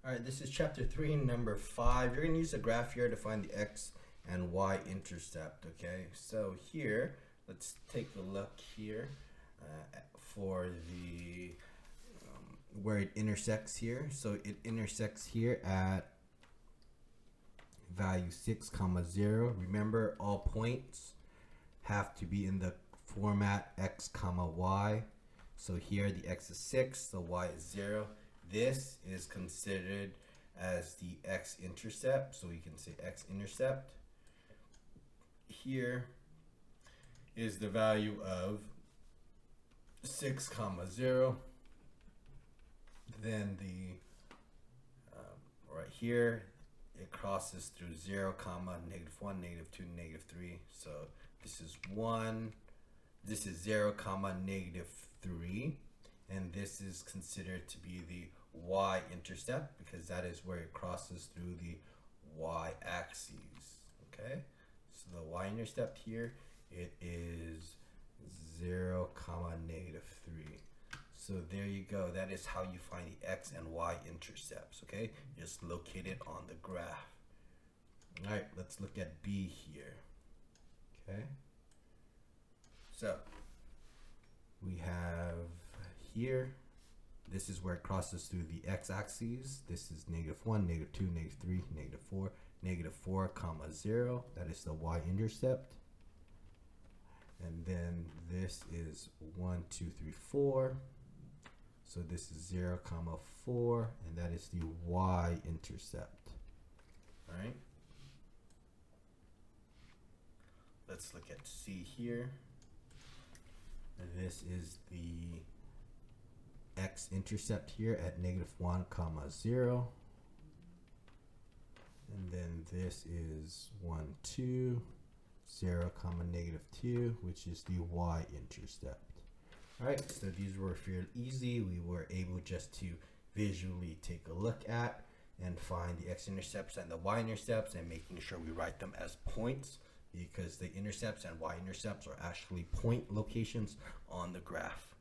All right, this is chapter 3, number 5. You're going to use a graph here to find the x and y intercept, okay? So here, let's take a look here for the where it intersects here. So it intersects here at value 6, 0. Remember, all points have to be in the format x, y. So here the x is 6, the y is 0. This is considered as the x-intercept, so we can say x-intercept. Here is the value of 6, 0. Then the right here it crosses through 0, -1, -2, -3. So this is 1. This is 0, -3. And this is considered to be the y-intercept because that is where it crosses through the y-axis. Okay, so the y-intercept here, it is 0, -3. So there you go. That is how you find the x and y intercepts. Okay, just locate it on the graph. All right, let's look at B here. Okay, so we have here, this is where it crosses through the x-axis. This is -1, -2, -3, -4, -4, 0. That is the y-intercept. And then this is 1, 2, 3, 4. So this is 0, 4, and that is the y-intercept. All right. Let's look at C here. And this is the x-intercept here at -1, 0. And then this is 1, 2, 0, -2, which is the y-intercept. All right, so these were fairly easy. We were able just to visually take a look at and find the x-intercepts and the y-intercepts and making sure we write them as points because the intercepts and y-intercepts are actually point locations on the graph.